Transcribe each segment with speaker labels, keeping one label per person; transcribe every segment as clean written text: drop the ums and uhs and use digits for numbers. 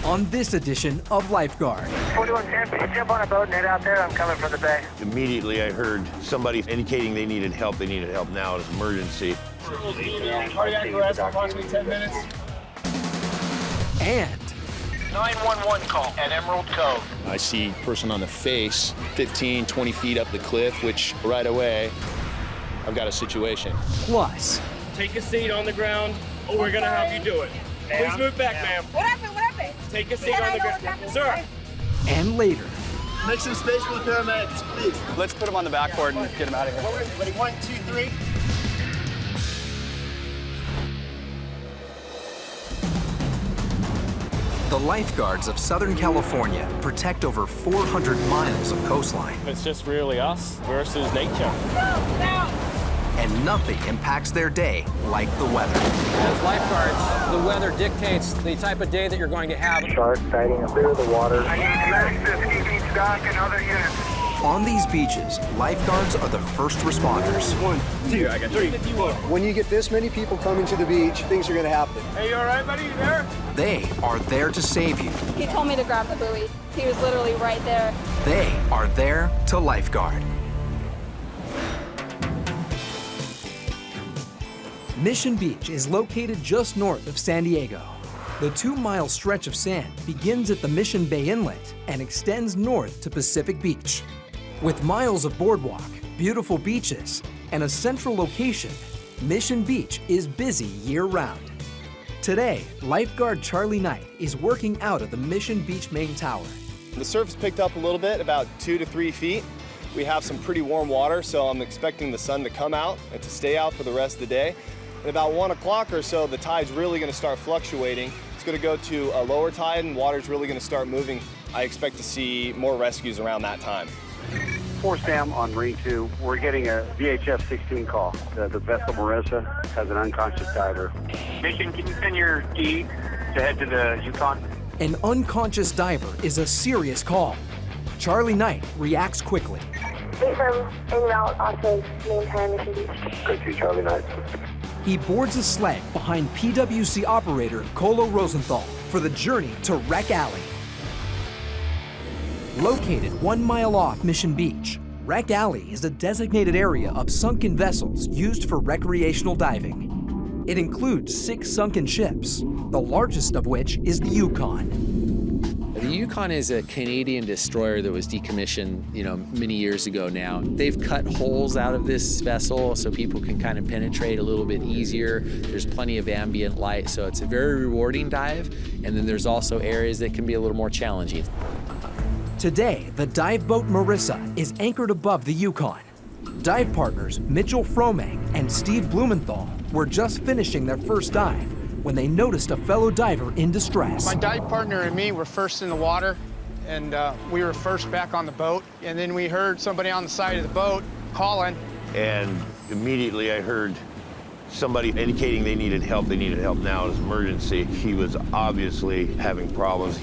Speaker 1: on this edition of Lifeguard.
Speaker 2: 4110, can you jump on a boat and head out there? I'm coming from the bay.
Speaker 3: Immediately I heard somebody indicating they needed help. They needed help now. It was an emergency.
Speaker 4: Cardiac arrest, approximately 10 minutes.
Speaker 1: And
Speaker 2: 911 call at Emerald Cove.
Speaker 5: I see a person on the face, 15, 20 feet up the cliff, which right away, I've got a situation.
Speaker 1: plus,
Speaker 4: Take a seat on the ground, or we're gonna have you do it. Please move back, ma'am.
Speaker 6: What happened? What happened?
Speaker 4: Take a seat on the ground. Sir.
Speaker 1: and later,
Speaker 7: Make some space for the paramedics, please.
Speaker 5: Let's put him on the backboard and get him out of here.
Speaker 7: Ready, 1, 2, 3.
Speaker 1: the Lifeguards of Southern California protect over 400 miles of coastline,
Speaker 4: It's just really us versus nature.
Speaker 1: and nothing impacts their day like the weather.
Speaker 8: As lifeguards, the weather dictates the type of day that you're going to have.
Speaker 2: Shark sighting, clear the water. I need medics to ski beach dock and other units.
Speaker 1: On these beaches, lifeguards are the first responders.
Speaker 7: 1, 2,
Speaker 4: I got 3.
Speaker 7: When you get this many people coming to the beach, things are gonna happen.
Speaker 4: Hey, you all right, buddy? You there?
Speaker 1: They are there to save you.
Speaker 6: He told me to grab the buoy. He was literally right there.
Speaker 1: They are there to lifeguard. Mission Beach is located just north of San Diego. The 2-mile stretch of sand begins at the Mission Bay Inlet and extends north to Pacific Beach. With miles of boardwalk, beautiful beaches, and a central location, Mission Beach is busy year-round. Today, Lifeguard Charlie Knight is working out of the Mission Beach main tower.
Speaker 5: The surface picked up a little bit, about 2 to 3 feet. We have some pretty warm water, so I'm expecting the sun to come out and to stay out for the rest of the day. At about 1 o'clock or so, the tide's really gonna start fluctuating. It's gonna go to a lower tide and water's really gonna start moving. I expect to see more rescues around that time.
Speaker 2: 4 Sam on Marine 2. We're getting a VHF 16 call. The vessel Marissa has an unconscious diver. Mission, can you send your ski to head to the Yukon?
Speaker 1: An unconscious diver is a serious call. Charlie Knight reacts quickly.
Speaker 6: Wait for him en route off of main tower Mission Beach.
Speaker 2: Good to Charlie Knight.
Speaker 1: He boards a sled behind PWC operator Colo Rosenthal for the journey to Wreck Alley. Located 1 mile off Mission Beach, Wreck Alley is a designated area of sunken vessels used for recreational diving. It includes 6 sunken ships, the largest of which is the Yukon.
Speaker 9: The Yukon is a Canadian destroyer that was decommissioned, many years ago now. They've cut holes out of this vessel so people can kind of penetrate a little bit easier. There's plenty of ambient light, so it's a very rewarding dive. And then there's also areas that can be a little more challenging.
Speaker 1: Today, the dive boat Marissa is anchored above the Yukon. Dive partners Mitchell Fromang and Steve Blumenthal were just finishing their first dive when they noticed a fellow diver in distress.
Speaker 10: My dive partner and me were first in the water, and we were first back on the boat. And then we heard somebody on the side of the boat calling.
Speaker 3: And immediately I heard somebody indicating they needed help. They needed help now. It was an emergency. He was obviously having problems.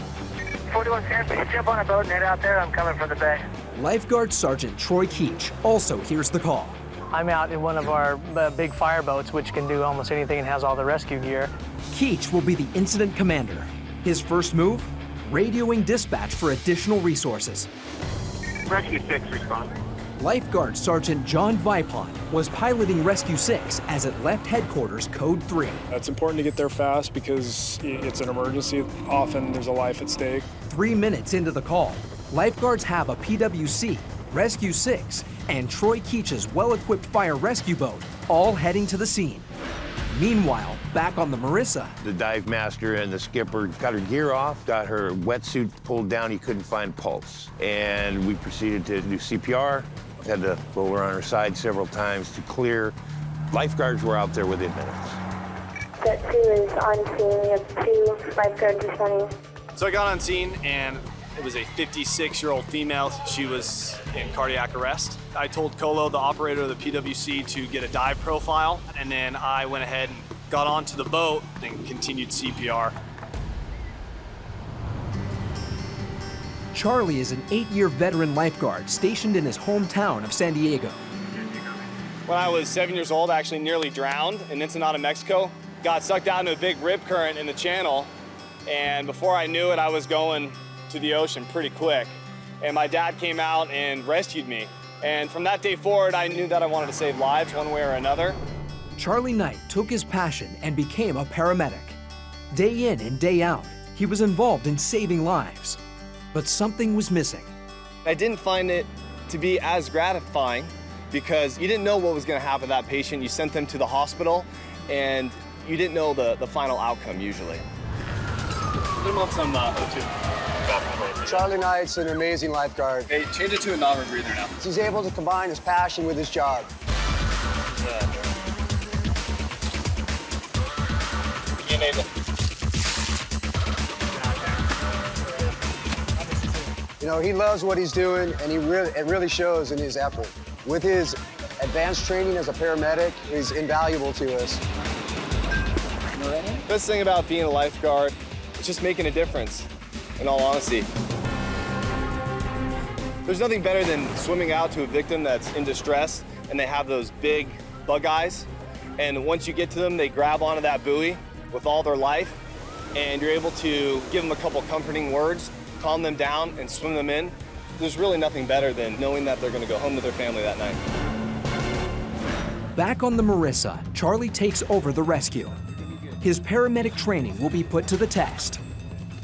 Speaker 2: 4110, can you jump on a boat and head out there? I'm coming from the bay.
Speaker 1: Lifeguard Sergeant Troy Keach also hears the call.
Speaker 8: I'm out in one of our big fireboats, which can do almost anything and has all the rescue gear.
Speaker 1: Keach will be the incident commander. His first move? Radioing dispatch for additional resources.
Speaker 2: Rescue 6, respond.
Speaker 1: Lifeguard Sergeant John Vipon was piloting Rescue 6 as it left headquarters Code 3.
Speaker 4: It's important to get there fast because it's an emergency. Often there's a life at stake.
Speaker 1: 3 minutes into the call, lifeguards have a PWC, Rescue 6, and Troy Keach's well-equipped fire rescue boat all heading to the scene. Meanwhile, back on the Marissa,
Speaker 3: The dive master and the skipper got her gear off, got her wetsuit pulled down. He couldn't find pulse. And we proceeded to do CPR. Had to roll her on her side several times to clear. Lifeguards were out there within minutes.
Speaker 6: Set 2 is on scene. We have 2 lifeguards responding.
Speaker 5: So I got on scene, and it was a 56-year-old female. She was in cardiac arrest. I told Colo, the operator of the PWC, to get a dive profile, and then I went ahead and got onto the boat and continued CPR.
Speaker 1: Charlie is an 8-year veteran lifeguard stationed in his hometown of San Diego.
Speaker 5: When I was 7 years old, I actually nearly drowned in Ensenada, Mexico. Got sucked out into a big rip current in the channel, And before I knew it, I was going to the ocean pretty quick. And my dad came out and rescued me. And from that day forward, I knew that I wanted to save lives one way or another.
Speaker 1: Charlie Knight took his passion and became a paramedic. Day in and day out, he was involved in saving lives. But something was missing.
Speaker 5: I didn't find it to be as gratifying because you didn't know what was going to happen to that patient. You sent them to the hospital, and you didn't know the final outcome usually. Put them on some O2.
Speaker 7: Charlie Knight's an amazing lifeguard.
Speaker 5: Hey, change it to a non-rebreather now.
Speaker 7: He's able to combine his passion with his job.
Speaker 5: You need it.
Speaker 7: You know, he loves what he's doing, and it really shows in his effort. With his advanced training as a paramedic, he's invaluable to us.
Speaker 5: Best thing about being a lifeguard is just making a difference, in all honesty. There's nothing better than swimming out to a victim that's in distress and they have those big bug eyes. And once you get to them, they grab onto that buoy with all their life, and you're able to give them a couple comforting words, calm them down, and swim them in. There's really nothing better than knowing that they're going to go home to their family that night.
Speaker 1: Back on the Marissa, Charlie takes over the rescue. His paramedic training will be put to the test.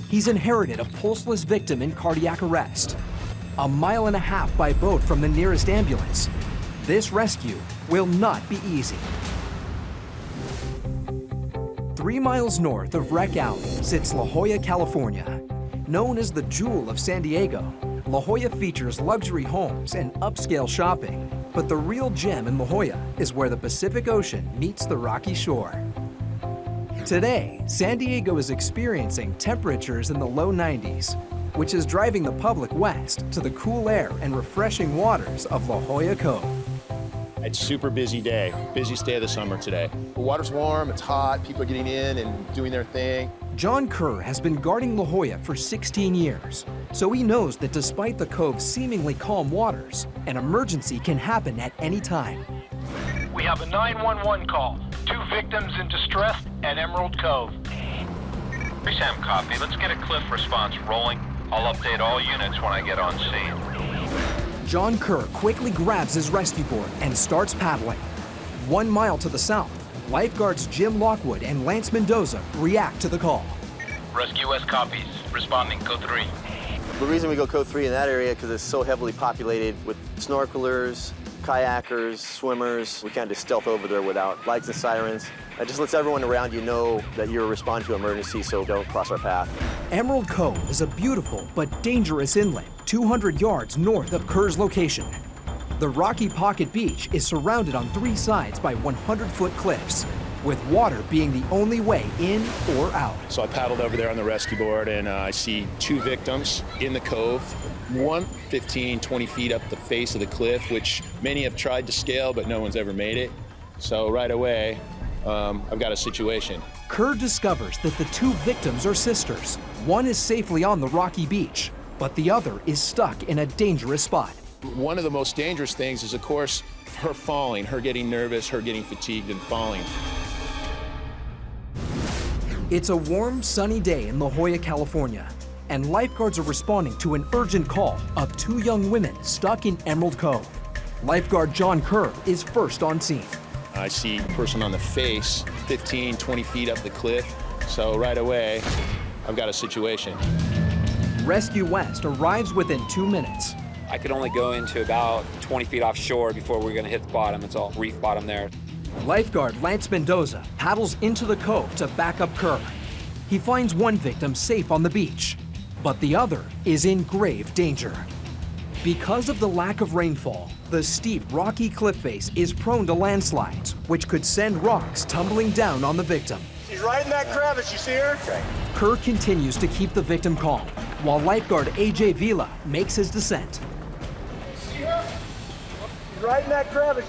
Speaker 1: He's inherited a pulseless victim in cardiac arrest. 1.5 miles by boat from the nearest ambulance. This rescue will not be easy. 3 miles north of Wreck Alley sits La Jolla, California. Known as the Jewel of San Diego, La Jolla features luxury homes and upscale shopping. But the real gem in La Jolla is where the Pacific Ocean meets the rocky shore. Today, San Diego is experiencing temperatures in the low 90s, which is driving the public west to the cool air and refreshing waters of La Jolla Cove.
Speaker 11: It's a super busy day, busiest day of the summer today. The water's warm, it's hot, people are getting in and doing their thing.
Speaker 1: John Kerr has been guarding La Jolla for 16 years, so he knows that despite the Cove's seemingly calm waters, an emergency can happen at any time.
Speaker 12: We have a 911 call. 2 victims in distress at Emerald Cove.
Speaker 13: Sam, copy. Let's get a cliff response rolling. I'll update all units when I get on scene.
Speaker 1: John Kerr quickly grabs his rescue board and starts paddling. 1 mile to the south, lifeguards Jim Lockwood and Lance Mendoza react to the call.
Speaker 13: Rescue West copies. Responding Code 3.
Speaker 14: The reason we go Code 3 in that area because it's so heavily populated with snorkelers, kayakers, swimmers. We can't just stealth over there without lights and sirens. It just lets everyone around you know that you're responding to emergency, so don't cross our path.
Speaker 1: Emerald Cove is a beautiful but dangerous inlet 200 yards north of Kerr's location. The rocky pocket beach is surrounded on 3 sides by 100-foot cliffs, with water being the only way in or out.
Speaker 11: So I paddled over there on the rescue board, and I see 2 victims in the cove. One 15, 20 feet up the face of the cliff, which many have tried to scale, but no one's ever made it. So right away, I've got a situation.
Speaker 1: Kerr discovers that the 2 victims are sisters. One is safely on the rocky beach, but the other is stuck in a dangerous spot.
Speaker 11: One of the most dangerous things is, of course, her falling, her getting nervous, her getting fatigued and falling.
Speaker 1: It's a warm, sunny day in La Jolla, California, and lifeguards are responding to an urgent call of 2 young women stuck in Emerald Cove. Lifeguard John Kerr is first on scene.
Speaker 11: I see a person on the face, 15, 20 feet up the cliff. So right away, I've got a situation.
Speaker 1: Rescue West arrives within 2 minutes.
Speaker 15: I could only go into about 20 feet offshore before we're gonna hit the bottom. It's all reef bottom there.
Speaker 1: Lifeguard Lance Mendoza paddles into the cove to back up Kerr. He finds one victim safe on the beach, but the other is in grave danger. Because of the lack of rainfall, the steep, rocky cliff face is prone to landslides, which could send rocks tumbling down on the victim.
Speaker 16: She's right in that crevice, you see her?
Speaker 1: Kerr continues to keep the victim calm, while lifeguard AJ Vila makes his descent.
Speaker 16: See her? She's right in that crevice.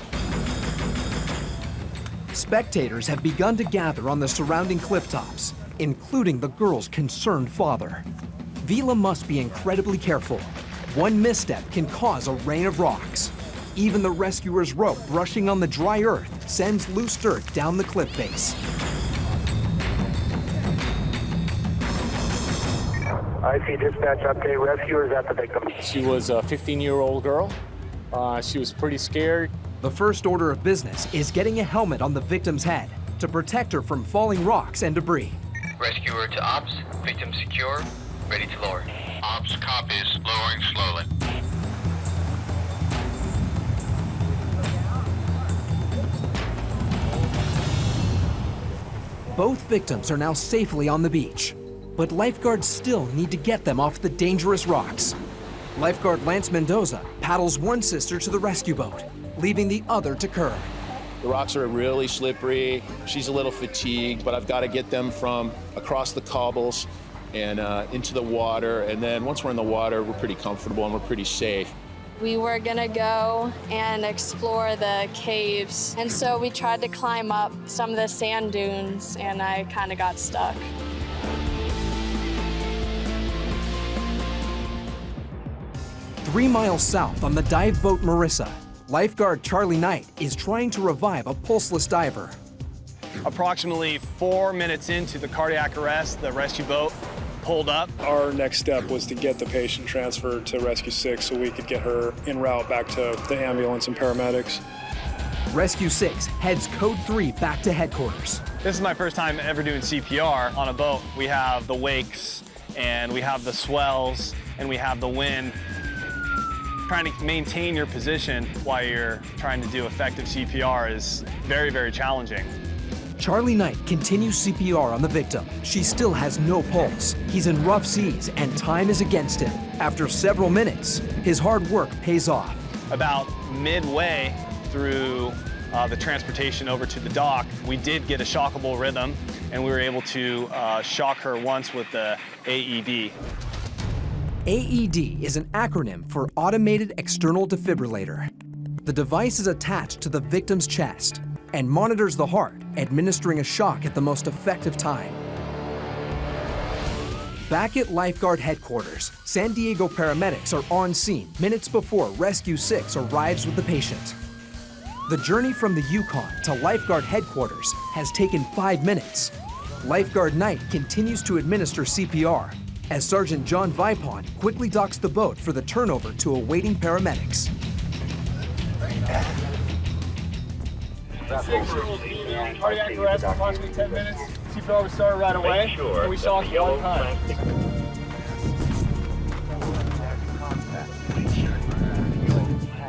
Speaker 1: Spectators have begun to gather on the surrounding cliff tops, including the girl's concerned father. Vila must be incredibly careful. One misstep can cause a rain of rocks. Even the rescuer's rope brushing on the dry earth sends loose dirt down the cliff face.
Speaker 2: IC dispatch update, rescuers at the victim.
Speaker 17: She was a 15-year-old girl. She was pretty scared.
Speaker 1: The first order of business is getting a helmet on the victim's head to protect her from falling rocks and debris.
Speaker 13: Rescuer to ops, victim secure, ready to lower. Ops copies, lowering slowly.
Speaker 1: Both victims are now safely on the beach, but lifeguards still need to get them off the dangerous rocks. Lifeguard Lance Mendoza paddles one sister to the rescue boat, leaving the other to Curb.
Speaker 11: The rocks are really slippery. She's a little fatigued, but I've got to get them from across the cobbles and into the water. And then once we're in the water, we're pretty comfortable and we're pretty safe.
Speaker 18: We were gonna go and explore the caves, and so we tried to climb up some of the sand dunes, and I kind of got stuck.
Speaker 1: Three miles south on the dive boat Marissa, lifeguard Charlie Knight is trying to revive a pulseless diver.
Speaker 5: Approximately 4 minutes into the cardiac arrest, the rescue boat pulled up.
Speaker 4: Our next step was to get the patient transferred to Rescue 6 so we could get her en route back to the ambulance and paramedics.
Speaker 1: Rescue 6 heads Code 3 back to headquarters.
Speaker 5: This is my first time ever doing CPR on a boat. We have the wakes, and we have the swells, and we have the wind. Trying to maintain your position while you're trying to do effective CPR is very, very challenging.
Speaker 1: Charlie Knight continues CPR on the victim. She still has no pulse. He's in rough seas and time is against him. After several minutes, his hard work pays off.
Speaker 5: About midway through the transportation over to the dock, we did get a shockable rhythm, and we were able to shock her once with the AED.
Speaker 1: AED is an acronym for Automated External Defibrillator. The device is attached to the victim's chest and monitors the heart, administering a shock at the most effective time. Back at Lifeguard headquarters, San Diego paramedics are on scene minutes before Rescue 6 arrives with the patient. The journey from the Yukon to Lifeguard headquarters has taken 5 minutes. Lifeguard Knight continues to administer CPR as Sergeant John Vipon quickly docks the boat for the turnover to awaiting paramedics.
Speaker 16: Cardiac arrest, approximately 10 minutes. CPR was started right away. And we saw it one time.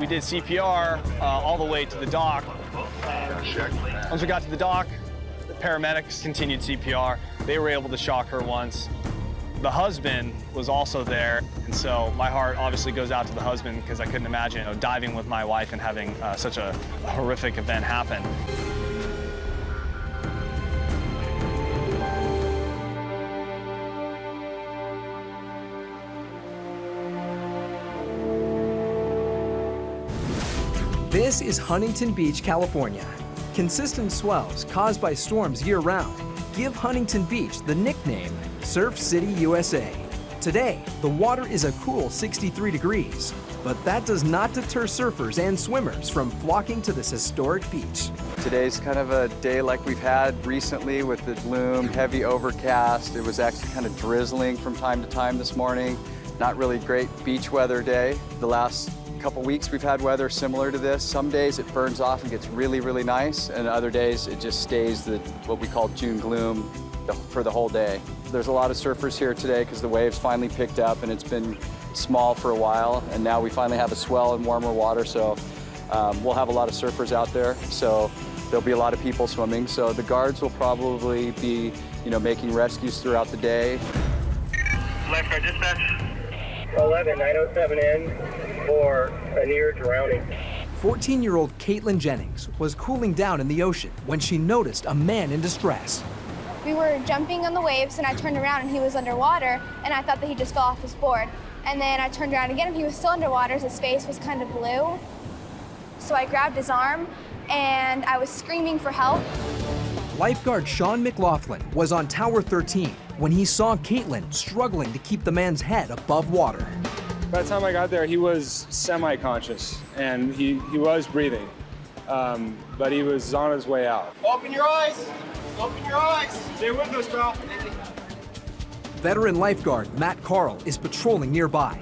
Speaker 5: We did CPR all the way to the dock. Once we got to the dock, the paramedics continued CPR. They were able to shock her once. The husband was also there, and so my heart obviously goes out to the husband because I couldn't imagine diving with my wife and having such a horrific event happen.
Speaker 1: This is Huntington Beach, California. Consistent swells caused by storms year-round give Huntington Beach the nickname Surf City, USA. Today, the water is a cool 63 degrees, but that does not deter surfers and swimmers from flocking to this historic beach.
Speaker 19: Today's kind of a day like we've had recently with the gloom, heavy overcast. It was actually kind of drizzling from time to time this morning. Not really great beach weather day. The last couple weeks we've had weather similar to this. Some days it burns off and gets really, really nice, and other days it just stays what we call June gloom for the whole day. There's a lot of surfers here today because the waves finally picked up and it's been small for a while, and now we finally have a swell and warmer water, so we'll have a lot of surfers out there, so there'll be a lot of people swimming. So the guards will probably be, making rescues throughout the day.
Speaker 2: Lifeguard dispatch. 11-907 for a near drowning.
Speaker 1: 14-year-old Caitlin Jennings was cooling down in the ocean when she noticed a man in distress.
Speaker 20: We were jumping on the waves and I turned around and he was underwater, and I thought that he just fell off his board. And then I turned around again and he was still underwater, his face was kind of blue. So I grabbed his arm and I was screaming for help.
Speaker 1: Lifeguard Sean McLaughlin was on Tower 13 when he saw Caitlin struggling to keep the man's head above water.
Speaker 4: By the time I got there, he was semi-conscious and he was breathing, but he was on his way out.
Speaker 16: Open your eyes! Open your eyes! Stay with us, pal.
Speaker 1: Veteran lifeguard Matt Carl is patrolling nearby.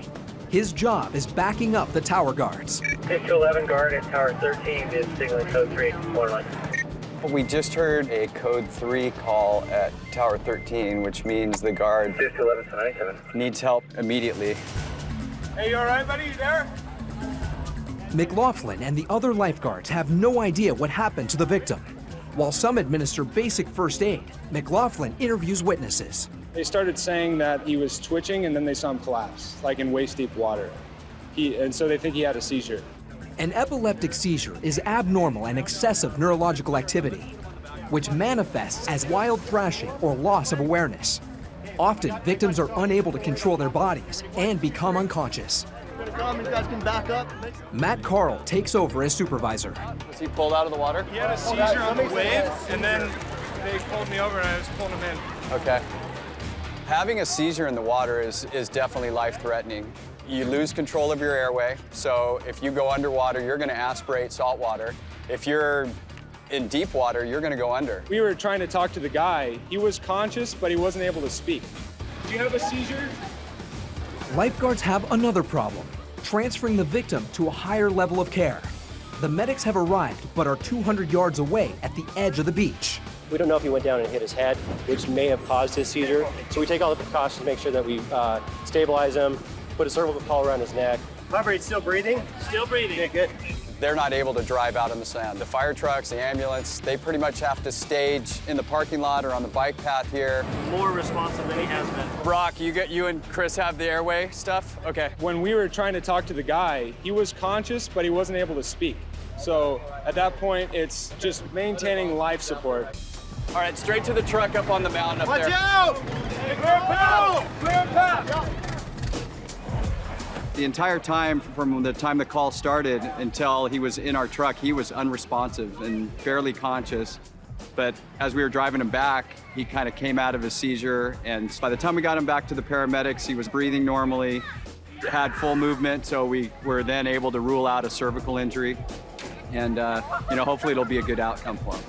Speaker 1: His job is backing up the tower guards.
Speaker 21: 6-11 guard at Tower 13 is signaling code 3, waterline.
Speaker 19: We just heard a code 3 call at Tower 13, which means the guard
Speaker 21: 6-11
Speaker 19: needs help immediately.
Speaker 16: Hey, you all right, buddy? You there?
Speaker 1: McLaughlin and the other lifeguards have no idea what happened to the victim. While some administer basic first aid, McLaughlin interviews witnesses.
Speaker 4: They started saying that he was twitching and then they saw him collapse, like in waist-deep water. And so they think he had a seizure.
Speaker 1: An epileptic seizure is abnormal and excessive neurological activity, which manifests as wild thrashing or loss of awareness. Often, victims are unable to control their bodies and become unconscious.
Speaker 5: You guys can back up.
Speaker 1: Matt Carl takes over as supervisor.
Speaker 19: Was he pulled out of the water?
Speaker 16: He had a seizure on the wave, and then they pulled me over and I was pulling him in.
Speaker 19: Okay. Having a seizure in the water is definitely life-threatening. You lose control of your airway, so if you go underwater, you're gonna aspirate salt water. If you're in deep water, you're gonna go under.
Speaker 4: We were trying to talk to the guy. He was conscious, but he wasn't able to speak.
Speaker 16: Do you have a seizure?
Speaker 1: Lifeguards have another problem, transferring the victim to a higher level of care. The medics have arrived, but are 200 yards away at the edge of the beach.
Speaker 22: We don't know if he went down and hit his head, which may have caused his seizure. So we take all the precautions to make sure that we stabilize him, put a cervical collar around his neck.
Speaker 21: Heart rate's still breathing?
Speaker 22: Still breathing.
Speaker 21: Okay, good.
Speaker 19: They're not able to drive out in the sand. The fire trucks, the ambulance, they pretty much have to stage in the parking lot or on the bike path here.
Speaker 21: More responsive than he has been.
Speaker 19: Brock, you and Chris have the airway stuff? Okay.
Speaker 4: When we were trying to talk to the guy, he was conscious, but he wasn't able to speak. So at that point, it's just maintaining life support.
Speaker 19: All right, straight to the truck up on the mountain up there.
Speaker 16: Watch out! Clear path! Clear path!
Speaker 19: The entire time, from the time the call started until he was in our truck, he was unresponsive and barely conscious. But as we were driving him back, he kind of came out of his seizure. And by the time we got him back to the paramedics, he was breathing normally, had full movement. So we were then able to rule out a cervical injury. And hopefully it'll be a good outcome for him.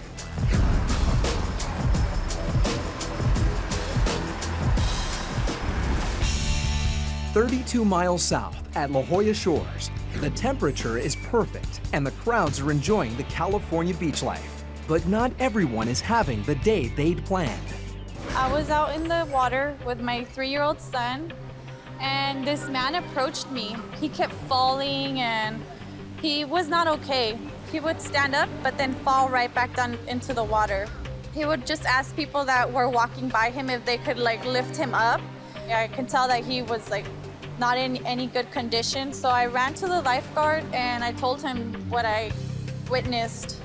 Speaker 1: 32 miles south at La Jolla Shores, the temperature is perfect and the crowds are enjoying the California beach life. But not everyone is having the day they'd planned.
Speaker 23: I was out in the water with my 3-year-old son, and this man approached me. He kept falling and he was not okay. He would stand up but then fall right back down into the water. He would just ask people that were walking by him if they could lift him up. I can tell that he was not in any good condition. So I ran to the lifeguard and I told him what I witnessed.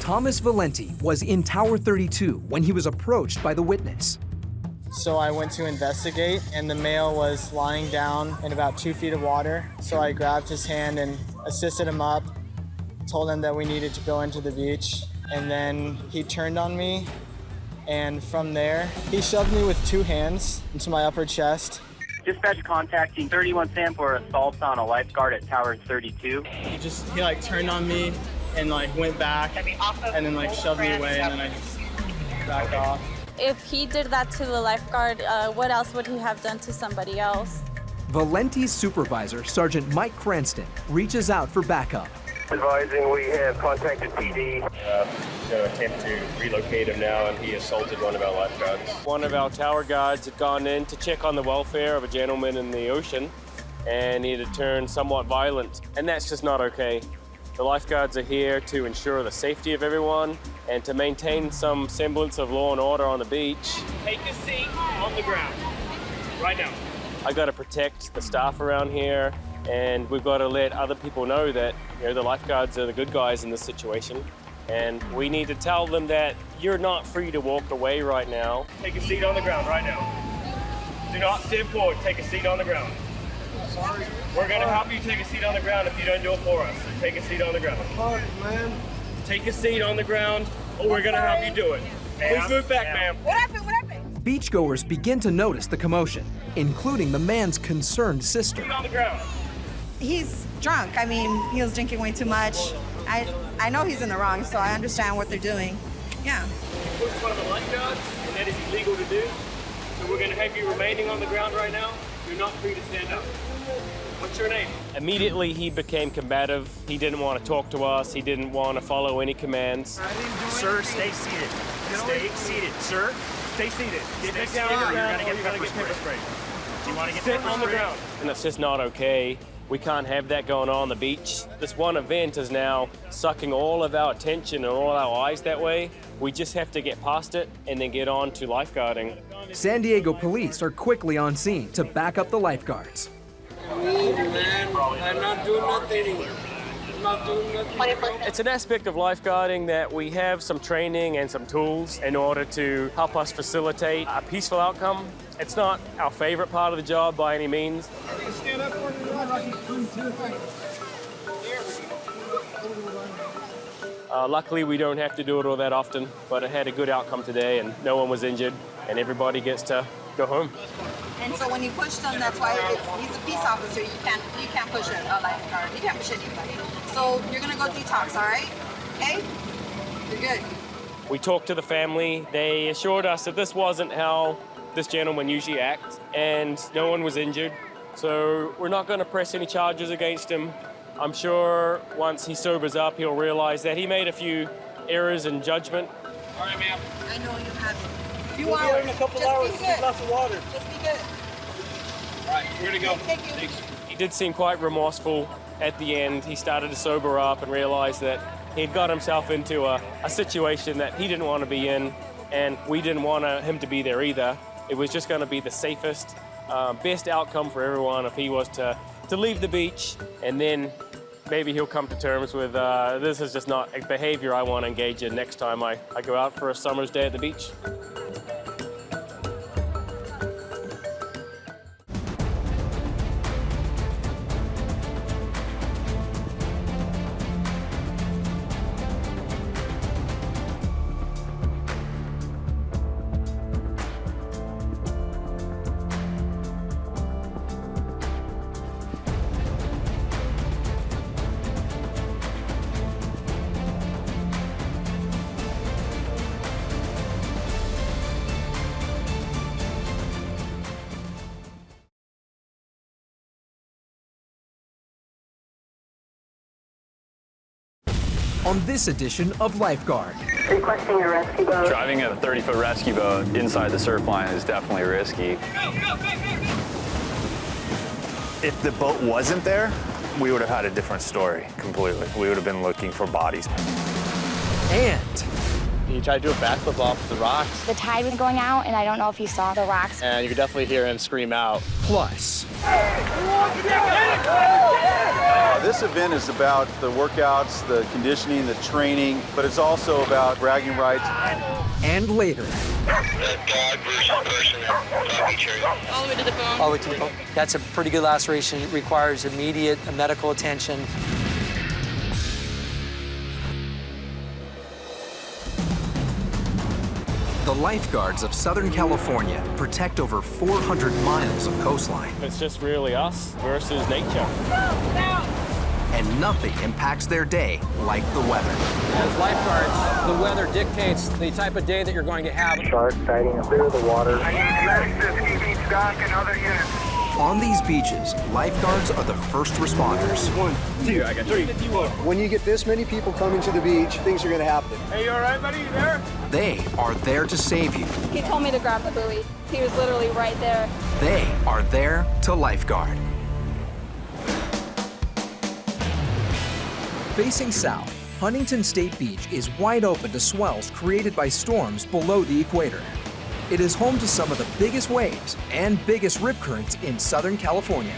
Speaker 1: Thomas Valenti was in Tower 32 when he was approached by the witness.
Speaker 24: So I went to investigate and the male was lying down in about 2 feet of water. So I grabbed his hand and assisted him up, told him that we needed to go into the beach. And then he turned on me. And from there, he shoved me with 2 hands into my upper chest.
Speaker 2: Dispatch contacting 31 Sam for assault on a lifeguard at Tower 32.
Speaker 24: He turned on me and went back and then shoved me away and then I just backed off.
Speaker 23: If he did that to the lifeguard, what else would he have done to somebody else?
Speaker 1: Valenti's supervisor, Sergeant Mike Cranston, reaches out for backup.
Speaker 21: Advising we have contacted PD. Going to attempt to relocate him now, and he assaulted one of our lifeguards.
Speaker 22: One of our tower guards had gone in to check on the welfare of a gentleman in the ocean, and he had turned somewhat violent, and that's just not okay. The lifeguards are here to ensure the safety of everyone and to maintain some semblance of law and order on the beach.
Speaker 16: Take a seat on the ground, right now.
Speaker 22: I got to protect the staff around here, and we've got to let other people know that the lifeguards are the good guys in this situation. And we need to tell them that you're not free to walk away right now.
Speaker 16: Take a seat on the ground right now. Do not step forward, take a seat on the ground. Sorry. We're gonna help you take a seat on the ground if you don't do it for us. So take a seat on the ground.
Speaker 21: Sorry, ma'am.
Speaker 16: Take a seat on the ground, or we're gonna help you do it. Please move back, ma'am.
Speaker 23: What happened? What happened?
Speaker 1: Beachgoers begin to notice the commotion, including the man's concerned sister.
Speaker 16: Seat on the ground.
Speaker 25: He's drunk. I mean, he was drinking way too much. I know he's in the wrong, so I understand what they're doing. Yeah.
Speaker 16: He pushed one of the lifeguards, and that is illegal to do. So So we're going to have you remaining on the ground right now. You're not free to stand up. What's your name? Immediately he became combative. He didn't want to talk to us. He didn't want to follow any commands.
Speaker 21: Sir, stay seated. Stay seated, sir. Stay seated.
Speaker 16: Get back down on the ground or you're going to get pepper sprayed.
Speaker 21: Do you want to get
Speaker 16: Sit
Speaker 21: pepper
Speaker 16: on the
Speaker 21: sprayed?
Speaker 16: ground. And that's just not okay. We can't have that going on the beach. This one event is now sucking all of our attention and all our eyes that way. We just have to get past it and then get on to lifeguarding.
Speaker 1: San Diego police are quickly on scene to back up the lifeguards.
Speaker 3: I'm not doing nothing.
Speaker 16: It's an aspect of lifeguarding that we have some training and some tools in order to help us facilitate a peaceful outcome. It's not our favorite part of the job by any means. Luckily, we don't have to do it all that often, but it had a good outcome today and no one was injured and everybody gets to go home.
Speaker 25: And so when you push them, that's why he's a peace officer. You can't push a lifeguard. You can't push anybody. So you're gonna go detox, all right? Okay? You're good.
Speaker 16: We talked to the family. They assured us that this wasn't how this gentleman usually acts, and no one was injured. So we're not going to press any charges against him. I'm sure once he sobers up, he'll realize that he made a few errors in judgment.
Speaker 25: All right, ma'am. I know you have it. A few
Speaker 3: We'll be here in a
Speaker 25: hours.
Speaker 3: couple
Speaker 25: Just
Speaker 3: hours.
Speaker 25: be
Speaker 3: Get
Speaker 25: good.
Speaker 3: lots of water.
Speaker 25: Just be good.
Speaker 3: All right, we're gonna go.
Speaker 25: Thank you.
Speaker 16: He did seem quite remorseful at the end. He started to sober up and realize that he'd got himself into a situation that he didn't want to be in, and we didn't want him to be there either. It was just going to be the safest, best outcome for everyone if he was to leave the beach, and then maybe he'll come to terms with this is just not a behavior I want to engage in next time I go out for a summer's day at the beach.
Speaker 1: On this edition of Lifeguard.
Speaker 6: Requesting a rescue boat. Driving a 30-foot rescue boat inside the surf line is definitely risky. If the boat wasn't there, we would have had a different story completely. We would have been looking for bodies.
Speaker 1: And
Speaker 5: he tried to do a backflip off the rocks.
Speaker 8: The tide was going out, and I don't know if he saw the rocks.
Speaker 5: And you could definitely hear him scream out.
Speaker 1: Plus,
Speaker 9: this event is about the workouts, the conditioning, the training, but it's also about bragging rights.
Speaker 1: And later.
Speaker 8: All the way to the bone.
Speaker 10: All the way to the bone. That's a pretty good laceration. It requires immediate medical attention.
Speaker 1: The Lifeguards of Southern California protect over 400 miles of coastline.
Speaker 16: It's just really us versus nature.
Speaker 1: And nothing impacts their day like the weather.
Speaker 26: As lifeguards, the weather dictates the type of day that you're going to have.
Speaker 21: Shark sighting, clear the water.
Speaker 6: I need medics to ski beach dock and other units.
Speaker 1: On these beaches, lifeguards are the first responders.
Speaker 7: 1, 2, I got 3. When you get this many people coming to the beach, things are going to happen.
Speaker 16: Hey, you all right, buddy? You there?
Speaker 1: They are there to save you.
Speaker 18: He told me to grab the buoy. He was literally right there.
Speaker 1: They are there to lifeguard. Facing south, Huntington State Beach is wide open to swells created by storms below the equator. It is home to some of the biggest waves and biggest rip currents in Southern California.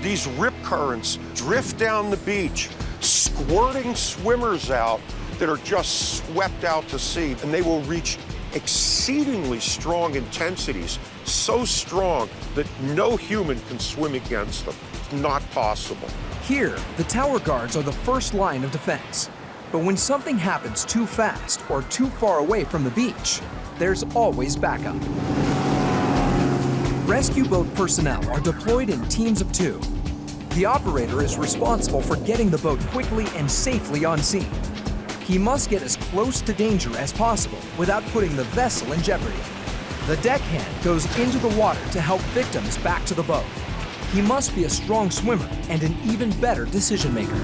Speaker 27: These rip currents drift down the beach, squirting swimmers out that are just swept out to sea, and they will reach exceedingly strong intensities, so strong that no human can swim against them. It's not possible.
Speaker 1: Here, the tower guards are the first line of defense. But when something happens too fast or too far away from the beach, there's always backup. Rescue boat personnel are deployed in teams of 2. The operator is responsible for getting the boat quickly and safely on scene. He must get as close to danger as possible without putting the vessel in jeopardy. The deckhand goes into the water to help victims back to the boat. He must be a strong swimmer and an even better decision maker.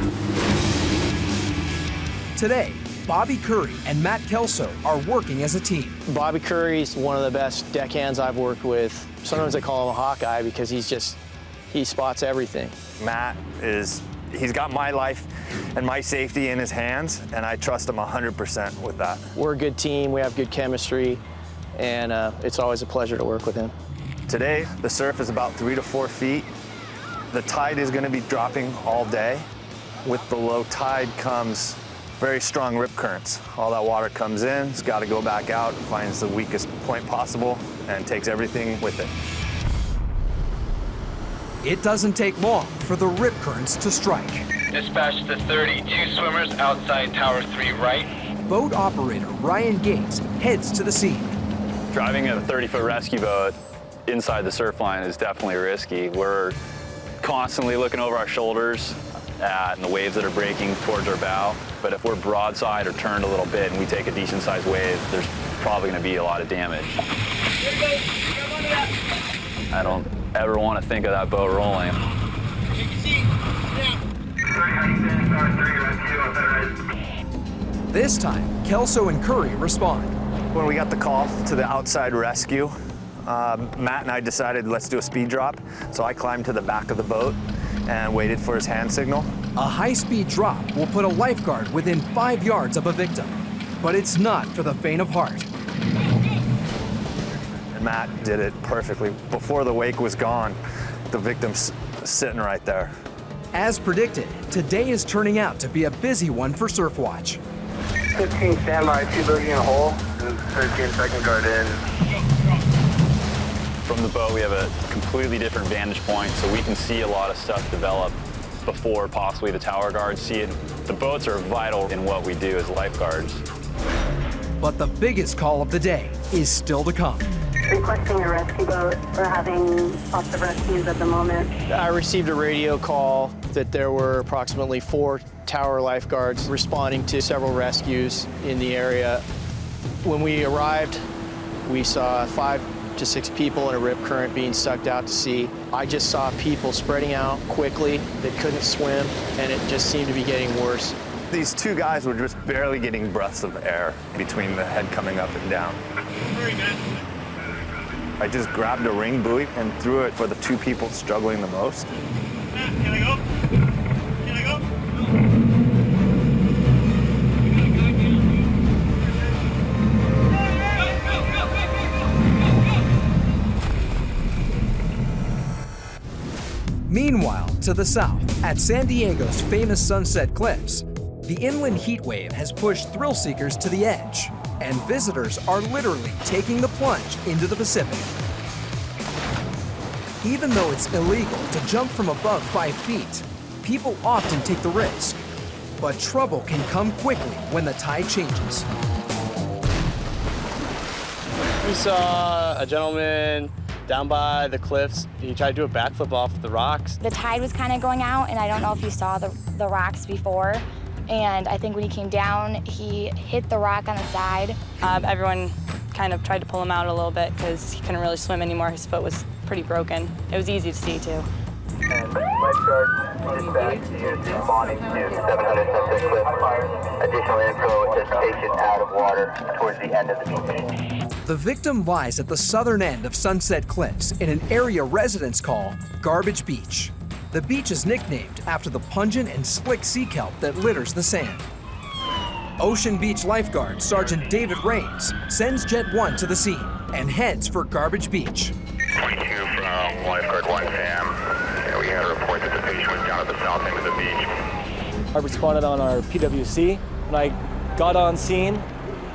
Speaker 1: Today, Bobby Curry and Matt Kelso are working as a team.
Speaker 11: Bobby Curry's one of the best deckhands I've worked with. Sometimes I call him a Hawkeye because he spots everything.
Speaker 6: Matt he's got my life and my safety in his hands, and I trust him 100% with that.
Speaker 11: We're a good team, we have good chemistry, and it's always a pleasure to work with him.
Speaker 6: Today, the surf is about 3 to 4 feet. The tide is gonna be dropping all day. With the low tide comes very strong rip currents. All that water comes in, it's gotta go back out, finds the weakest point possible, and takes everything with it.
Speaker 1: It doesn't take long for the rip currents to strike.
Speaker 12: Dispatch to 32 swimmers outside Tower 3 right.
Speaker 1: Boat operator Ryan Gates heads to the scene.
Speaker 13: Driving a 30-foot rescue boat inside the surf line is definitely risky. We're constantly looking over our shoulders at the waves that are breaking towards our bow. But if we're broadside or turned a little bit and we take a decent-sized wave, there's probably going to be a lot of damage. I don't ever want to think of that boat rolling.
Speaker 1: This time, Kelso and Curry respond.
Speaker 6: When we got the call to the outside rescue, Matt and I decided let's do a speed drop. So I climbed to the back of the boat and waited for his hand signal.
Speaker 1: A high-speed drop will put a lifeguard within 5 yards of a victim, but it's not for the faint of heart.
Speaker 6: And Matt did it perfectly. Before the wake was gone, the victim's sitting right there.
Speaker 1: As predicted, today is turning out to be a busy one for Surfwatch.
Speaker 2: 15 standby, 2 bogey in a hole, and 13 second guard in.
Speaker 13: From the boat, we have a completely different vantage point, so we can see a lot of stuff develop before possibly the tower guards see it. The boats are vital in what we do as lifeguards.
Speaker 1: But the biggest call of the day is still to come.
Speaker 14: Requesting a rescue boat. We're having lots of rescues at the moment.
Speaker 11: I received a radio call that there were approximately 4 tower lifeguards responding to several rescues in the area. When we arrived, we saw 5 to 6 people in a rip current being sucked out to sea. I just saw people spreading out quickly that couldn't swim, and it just seemed to be getting worse.
Speaker 6: These 2 guys were just barely getting breaths of air between the head coming up and down. I just grabbed a ring buoy and threw it for the 2 people struggling the most.
Speaker 3: Can I go? Can I go?
Speaker 1: Meanwhile, to the south, at San Diego's famous Sunset Cliffs, the inland heat wave has pushed thrill seekers to the edge, and visitors are literally taking the plunge into the Pacific. Even though it's illegal to jump from above 5 feet, people often take the risk. But trouble can come quickly when the tide changes.
Speaker 11: We saw a gentleman down by the cliffs. He tried to do a backflip off the rocks.
Speaker 8: The tide was kind of going out, and I don't know if you saw the rocks before. And I think when he came down, he hit the rock on the side.
Speaker 15: Everyone kind of tried to pull him out a little bit because he couldn't really swim anymore. His foot was pretty broken. It was easy to see, too.
Speaker 21: And Lifeguard dispatch is responding to 700 Sunset Cliff. Additional info with the station out of water towards the end of the beach.
Speaker 1: The victim lies at the southern end of Sunset Cliffs in an area residents call Garbage Beach. The beach is nicknamed after the pungent and slick sea kelp that litters the sand. Ocean Beach Lifeguard Sergeant David Rains sends Jet 1 to the scene and heads for Garbage Beach.
Speaker 21: 22 from Lifeguard 1 Sam. And we had a report that the patient was down at the south end of the beach.
Speaker 24: I responded on our PWC. When I got on scene,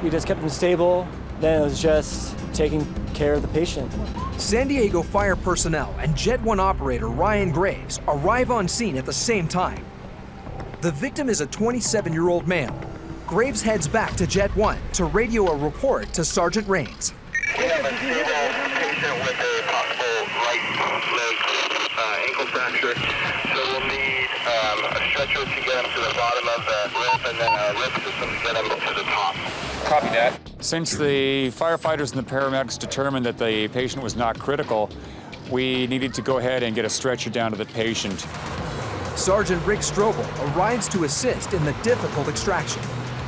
Speaker 24: we just kept him stable. Then it was just taking care of the patient.
Speaker 1: San Diego fire personnel and Jet 1 operator Ryan Graves arrive on scene at the same time. The victim is a 27-year-old male. Graves heads back to Jet 1 to radio a report to Sergeant Rains.
Speaker 21: We have a stable patient with a possible right leg ankle fracture. So we'll need a stretcher to get him to the bottom of the rope and then a lift system to get him to the top.
Speaker 13: Copy that.
Speaker 4: Since the firefighters and the paramedics determined that the patient was not critical, we needed to go ahead and get a stretcher down to the patient.
Speaker 1: Sergeant Rick Strobel arrives to assist in the difficult extraction.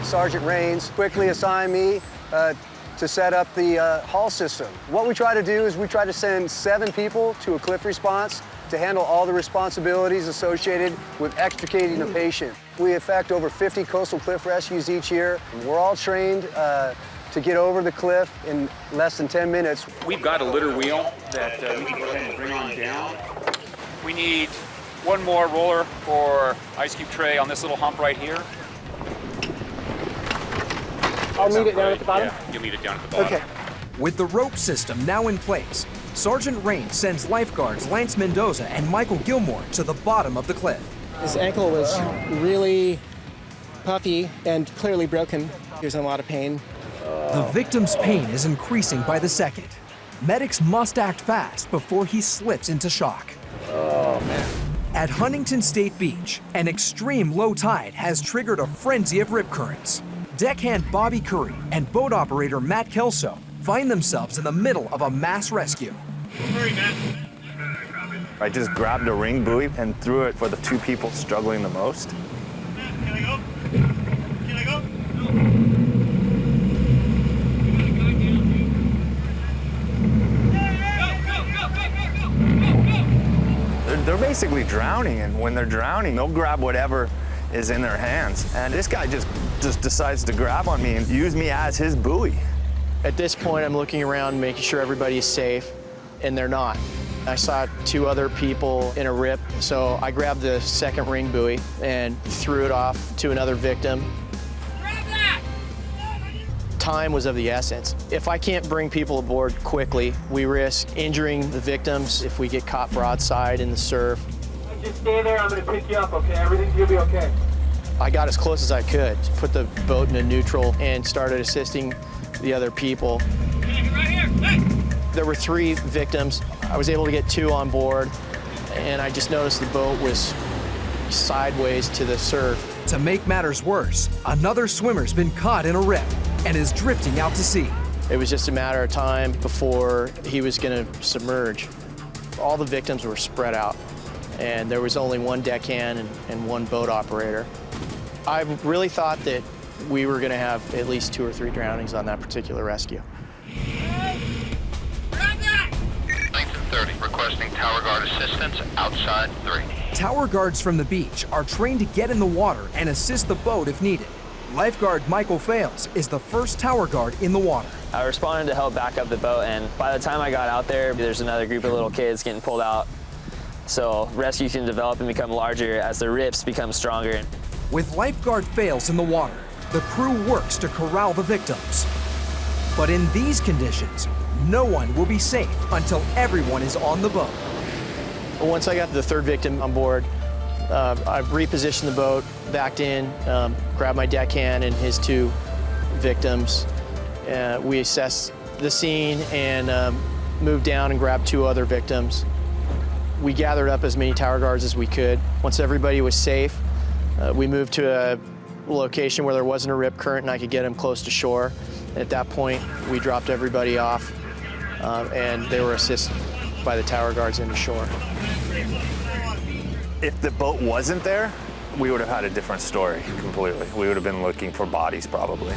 Speaker 7: Sergeant Rains quickly assigned me to set up the haul system. What we try to do is we try to send 7 people to a cliff response to handle all the responsibilities associated with extricating a patient. We effect over 50 coastal cliff rescues each year. We're all trained to get over the cliff in less than 10 minutes.
Speaker 4: We've got a litter wheel that we can go ahead and bring on down. We need one more roller for ice cube tray on this little hump right here.
Speaker 24: I'll meet it down at the bottom?
Speaker 4: Yeah, you'll meet it down at the bottom.
Speaker 24: Okay.
Speaker 1: With the rope system now in place, Sergeant Rains sends lifeguards Lance Mendoza and Michael Gilmore to the bottom of the cliff.
Speaker 24: His ankle was really puffy and clearly broken. He was in a lot of pain.
Speaker 1: The victim's pain is increasing by the second. Medics must act fast before he slips into shock.
Speaker 24: Oh, man.
Speaker 1: At Huntington State Beach, an extreme low tide has triggered a frenzy of rip currents. Deckhand Bobby Curry and boat operator Matt Kelso find themselves in the middle of a mass rescue.
Speaker 6: I just grabbed a ring buoy and threw it for the 2 people struggling the most.
Speaker 3: Can I go? Can I go?
Speaker 6: They're basically drowning, and when they're drowning, they'll grab whatever is in their hands. And this guy just decides to grab on me and use me as his buoy.
Speaker 11: At this point, I'm looking around, making sure everybody's safe, and they're not. I saw 2 other people in a rip, so I grabbed the second ring buoy and threw it off to another victim. Time was of the essence. If I can't bring people aboard quickly, we risk injuring the victims if we get caught broadside in the surf.
Speaker 3: Just stay there, I'm gonna pick you up, okay? Everything's gonna be okay.
Speaker 11: I got as close as I could, put the boat in a neutral, and started assisting the other people.
Speaker 3: Right here, hey!
Speaker 11: There were 3 victims. I was able to get 2 on board, and I just noticed the boat was sideways to the surf.
Speaker 1: To make matters worse, another swimmer's been caught in a rip and is drifting out to sea.
Speaker 11: It was just a matter of time before he was going to submerge. All the victims were spread out, and there was only 1 deckhand and 1 boat operator. I really thought that we were going to have at least 2 or 3 drownings on that particular rescue.
Speaker 12: 30, requesting tower guard assistance outside 3.
Speaker 1: Tower guards from the beach are trained to get in the water and assist the boat if needed. Lifeguard Michael Fales is the first tower guard in the water.
Speaker 17: I responded to help back up the boat, and by the time I got out there, there's another group of little kids getting pulled out. So rescue can develop and become larger as the rips become stronger.
Speaker 1: With Lifeguard Fales in the water, the crew works to corral the victims. But in these conditions, no one will be safe until everyone is on the boat.
Speaker 11: Once I got the 3rd victim on board, I repositioned the boat, backed in, grabbed my deckhand and his 2 victims. We assessed the scene and moved down and grabbed 2 other victims. We gathered up as many tower guards as we could. Once everybody was safe, we moved to a location where there wasn't a rip current and I could get them close to shore. At that point, we dropped everybody off and they were assisted by the tower guards into shore.
Speaker 6: If the boat wasn't there, we would have had a different story completely. We would have been looking for bodies probably.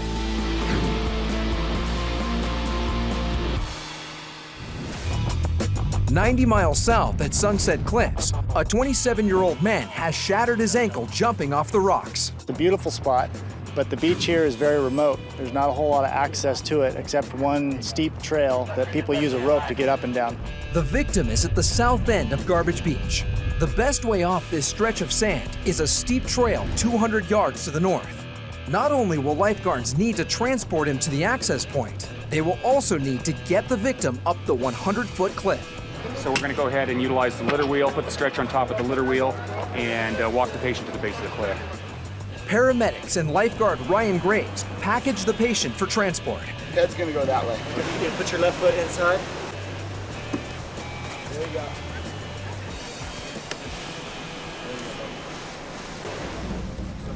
Speaker 1: "90 miles south at Sunset Cliffs, a 27-year-old man has shattered his ankle jumping off the rocks.
Speaker 24: It's a beautiful spot, but the beach here is very remote. There's not a whole lot of access to it except one steep trail that people use a rope to get up and down.
Speaker 1: The victim is at the south end of Garbage Beach. The best way off this stretch of sand is a steep trail 200 yards to the north. Not only will lifeguards need to transport him to the access point, they will also need to get the victim up the 100-foot cliff.
Speaker 4: So we're going to go ahead and utilize the litter wheel, put the stretcher on top of the litter wheel, and walk the patient to the base of the cliff.
Speaker 1: Paramedics and lifeguard Ryan Graves package the patient for transport.
Speaker 24: Head's gonna go that way. You put your left foot inside. There you go.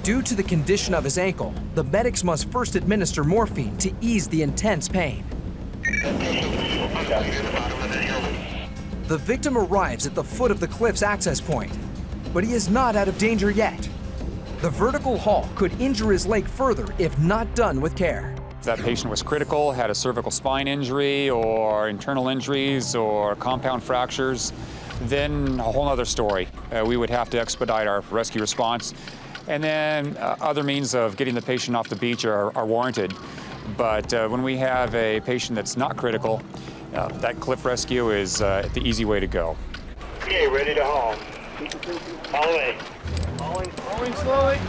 Speaker 1: Due to the condition of his ankle, the medics must first administer morphine to ease the intense pain. The victim arrives at the foot of the cliff's access point, but he is not out of danger yet. The vertical haul could injure his leg further if not done with care.
Speaker 4: If that patient was critical, had a cervical spine injury or internal injuries or compound fractures, then a whole other story. We would have to expedite our rescue response. And then other means of getting the patient off the beach are warranted. But when we have a patient that's not critical, that cliff rescue is the easy way to go.
Speaker 21: Okay, ready to haul. All the way.
Speaker 24: Hauling slowly.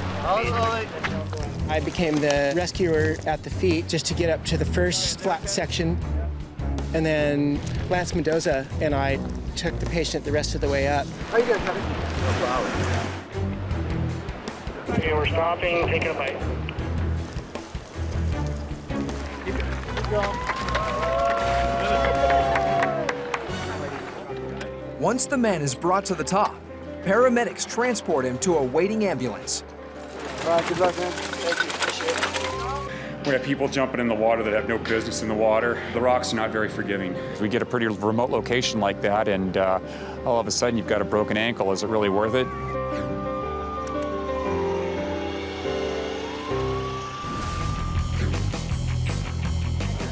Speaker 24: I became the rescuer at the feet just to get up to the first flat section. And then Lance Mendoza and I took the patient the rest of the way up.
Speaker 21: How you doing, Kevin? Okay, we're stopping, taking a bite.
Speaker 24: Keep going.
Speaker 1: Once the man is brought to the top, paramedics transport him to a waiting ambulance.
Speaker 21: All right, good luck, man. Thank you, appreciate it.
Speaker 4: We have people jumping in the water that have no business in the water. The rocks are not very forgiving. If we get a pretty remote location like that and all of a sudden you've got a broken ankle, is it really worth it?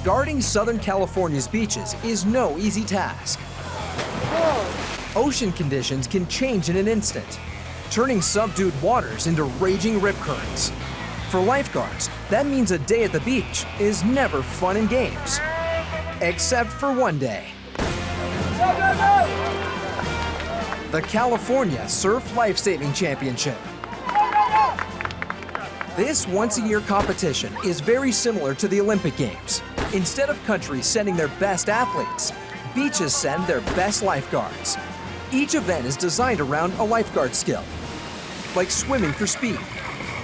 Speaker 1: Guarding Southern California's beaches is no easy task. Ocean conditions can change in an instant, turning subdued waters into raging rip currents. For lifeguards, that means a day at the beach is never fun and games. Except for one day. The California Surf Lifesaving Championship. This once-a-year competition is very similar to the Olympic Games. Instead of countries sending their best athletes, beaches send their best lifeguards. Each event is designed around a lifeguard skill, like swimming for speed,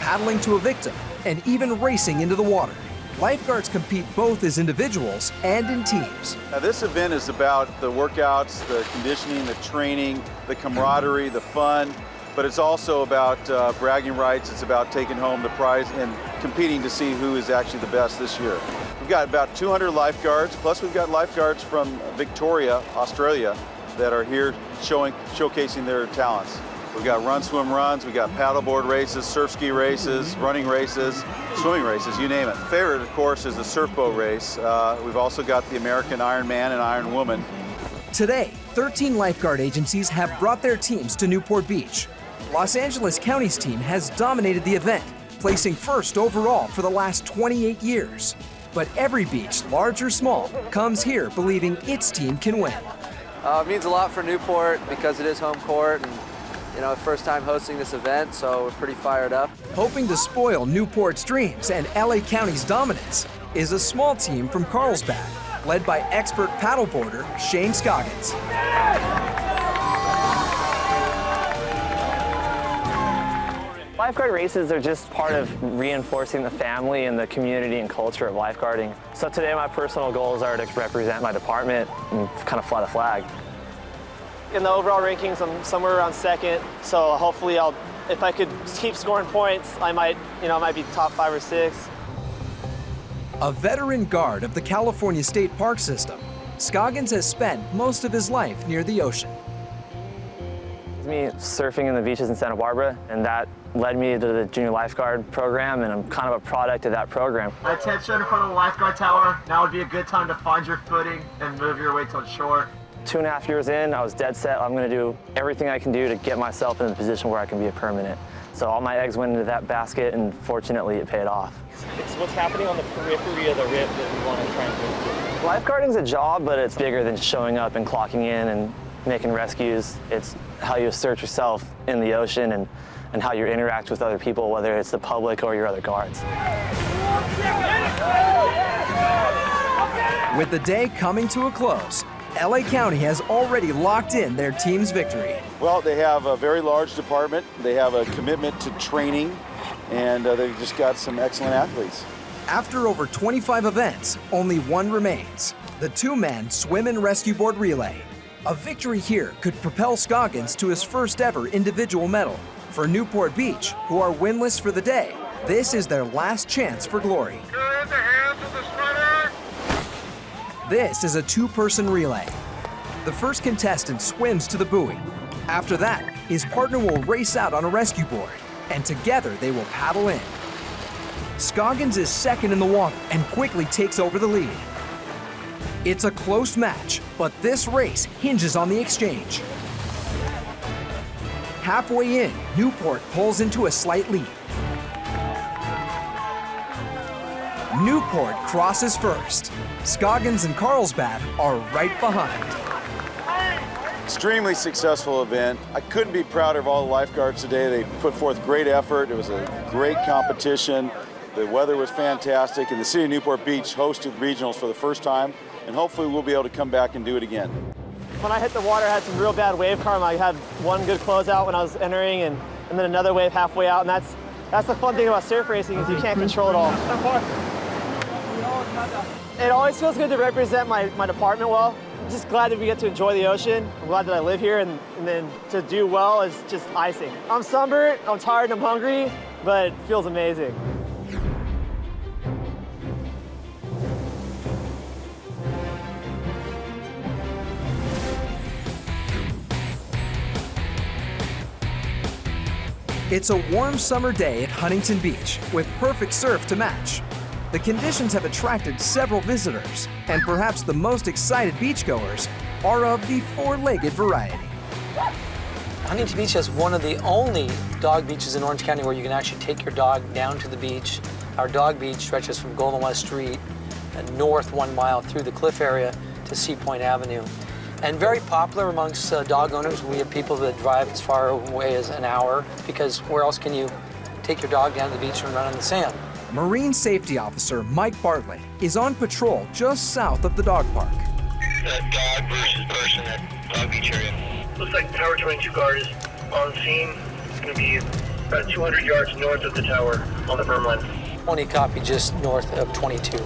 Speaker 1: paddling to a victim, and even racing into the water. Lifeguards compete both as individuals and in teams.
Speaker 5: Now, this event is about the workouts, the conditioning, the training, the camaraderie, the fun, but it's also about bragging rights. It's about taking home the prize and competing to see who is actually the best this year. We've got about 200 lifeguards, plus we've got lifeguards from Victoria, Australia, that are here showcasing their talents. We've got run, swim, runs, we've got paddleboard races, surf ski races, running races, swimming races, you name it. Favorite, of course, is the surf boat race. We've also got the American Iron Man and Iron Woman.
Speaker 1: Today, 13 lifeguard agencies have brought their teams to Newport Beach. Los Angeles County's team has dominated the event, placing first overall for the last 28 years. But every beach, large or small, comes here believing its team can win.
Speaker 9: It means a lot for Newport because it is home court and, first time hosting this event, so we're pretty fired up.
Speaker 1: Hoping to spoil Newport's dreams and LA County's dominance is a small team from Carlsbad, led by expert paddleboarder Shane Scoggins.
Speaker 17: Lifeguard races are just part of reinforcing the family and the community and culture of lifeguarding. So today my personal goals are to represent my department and kind of fly the flag.
Speaker 11: In the overall rankings, I'm somewhere around second, so hopefully if I could keep scoring points, I might be top 5 or 6.
Speaker 1: A veteran guard of the California State Park System, Scoggins has spent most of his life near the ocean.
Speaker 17: Me surfing in the beaches in Santa Barbara, and that led me to the junior lifeguard program, and I'm kind of a product of that program.
Speaker 3: Attention in front of the lifeguard tower. Now would be a good time to find your footing and move your way toward shore.
Speaker 17: 2.5 years in, I was dead set. I'm going to do everything I can do to get myself in a position where I can be a permanent. So all my eggs went into that basket, and fortunately it paid off.
Speaker 11: It's what's happening on the periphery of the rip that we want to try and get to.
Speaker 17: Lifeguarding's a job, but it's bigger than showing up and clocking in and making rescues. It's how you assert yourself in the ocean and how you interact with other people, whether it's the public or your other guards.
Speaker 1: With the day coming to a close, LA County has already locked in their team's victory.
Speaker 5: Well, they have a very large department. They have a commitment to training, and they've just got some excellent athletes.
Speaker 1: After over 25 events, only one remains, the two-man swim and rescue board relay. A victory here could propel Scoggins to his first ever individual medal, For Newport Beach, who are winless for the day, this is their last chance for glory.
Speaker 10: You're in the hands of the swimmer.
Speaker 1: This is a two-person relay. The first contestant swims to the buoy. After that, his partner will race out on a rescue board, and together they will paddle in. Scoggins is second in the water and quickly takes over the lead. It's a close match, but this race hinges on the exchange. Halfway in, Newport pulls into a slight lead. Newport crosses first. Scoggins and Carlsbad are right behind.
Speaker 5: Extremely successful event. I couldn't be prouder of all the lifeguards today. They put forth great effort. It was a great competition. The weather was fantastic, and the city of Newport Beach hosted regionals for the first time, and hopefully we'll be able to come back and do it again.
Speaker 3: When I hit the water, I had some real bad wave karma. I had one good closeout when I was entering, and then another wave halfway out, and that's the fun thing about surf racing is you can't control it all. It always feels good to represent my department well. I'm just glad that we get to enjoy the ocean. I'm glad that I live here, and then to do well is just icing. I'm sunburnt, I'm tired, and I'm hungry, but it feels amazing.
Speaker 1: It's a warm summer day at Huntington Beach with perfect surf to match. The conditions have attracted several visitors, and perhaps the most excited beachgoers are of the four-legged variety.
Speaker 19: Huntington Beach has one of the only dog beaches in Orange County where you can actually take your dog down to the beach. Our dog beach stretches from Golden West Street north 1 mile through the cliff area to Sea Point Avenue. And very popular amongst dog owners. We have people that drive as far away as an hour because where else can you take your dog down to the beach and run on the sand?
Speaker 1: Marine Safety Officer Mike Bartlett is on patrol just south of the dog park.
Speaker 21: Dog versus person at Dog Beach area. Looks like Tower 22 guard is on scene. It's going to be about 200 yards north of the tower on the berm line.
Speaker 19: 20 copy just north of 22.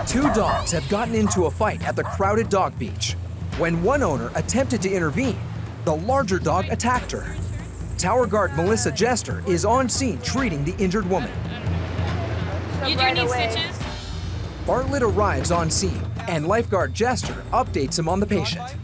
Speaker 1: Two dogs have gotten into a fight at the crowded dog beach. When one owner attempted to intervene, the larger dog attacked her. Tower guard Melissa Jester is on scene treating the injured woman.
Speaker 15: You do need stitches?
Speaker 1: Bartlett arrives on scene, and lifeguard Jester updates him on the patient.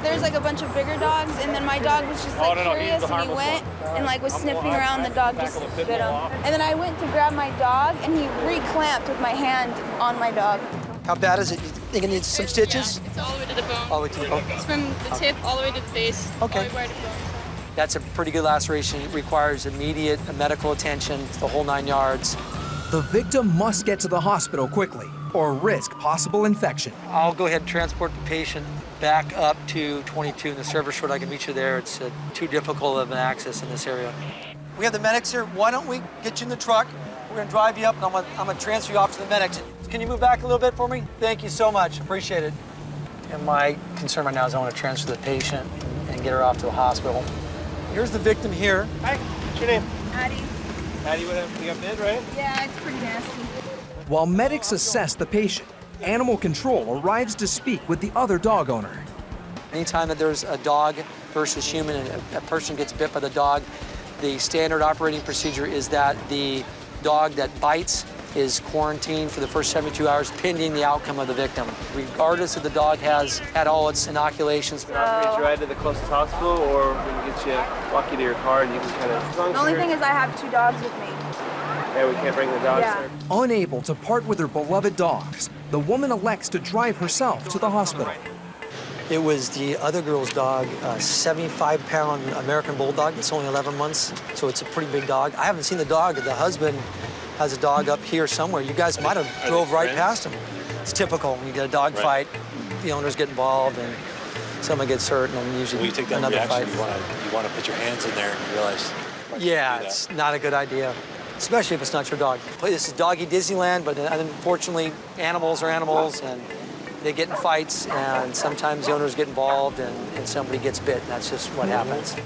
Speaker 20: There's like a bunch of bigger dogs, and then my dog was just like curious, and he went and like was sniffing around. The dog just bit him, and then I went to grab my dog, and he re-clamped with my hand on my dog.
Speaker 19: How bad is it? You think it needs some stitches?
Speaker 15: Yeah, it's all the way to the bone.
Speaker 19: All the way to the bone?
Speaker 15: It's from the tip all the way to the face.
Speaker 19: Okay.
Speaker 15: All the way right to the bone.
Speaker 19: That's a pretty good laceration. It requires immediate medical attention, the whole 9 yards.
Speaker 1: The victim must get to the hospital quickly or risk possible infection.
Speaker 19: I'll go ahead and transport the patient back up to 22 in the service road. I can meet you there. It's too difficult of an access in this area. We have the medics here. Why don't we get you in the truck? We're gonna drive you up and I'm gonna transfer you off to the medics. Can you move back a little bit for me? Thank you so much, appreciate it. And my concern right now is I want to transfer the patient and get her off to a hospital. Here's the victim here.
Speaker 3: Hi, what's your name?
Speaker 20: Addie.
Speaker 3: Addie, you got bit, right?
Speaker 20: Yeah, it's pretty nasty.
Speaker 1: While medics assess the patient, animal control arrives to speak with the other dog owner.
Speaker 19: Anytime that there's a dog versus human and a person gets bit by the dog, the standard operating procedure is that the dog that bites is quarantined for the first 72 hours pending the outcome of the victim. Regardless if the dog has had all its inoculations.
Speaker 3: Get you right to the closest hospital, or we can get you lucky to your car and you can kind of...
Speaker 20: The only thing is I have 2 dogs with me.
Speaker 3: Yeah, we can't bring the dogs there.
Speaker 1: Unable to part with her beloved dogs, the woman elects to drive herself to the hospital.
Speaker 19: It was the other girl's dog, a 75-pound American Bulldog. It's only 11 months, so it's a pretty big dog. I haven't seen the dog. The husband has a dog up here somewhere. You guys might have drove right past him. It's typical when you get a dog fight, the owners get involved and someone gets hurt, and then usually
Speaker 22: when you take that
Speaker 19: another
Speaker 22: reaction,
Speaker 19: fight.
Speaker 22: you want to put your hands in there and realize.
Speaker 19: Yeah, it's not a good idea, especially if it's not your dog. This is Doggy Disneyland, but unfortunately, animals are animals, and they get in fights, and sometimes the owners get involved, and somebody gets bit, and that's just what happens.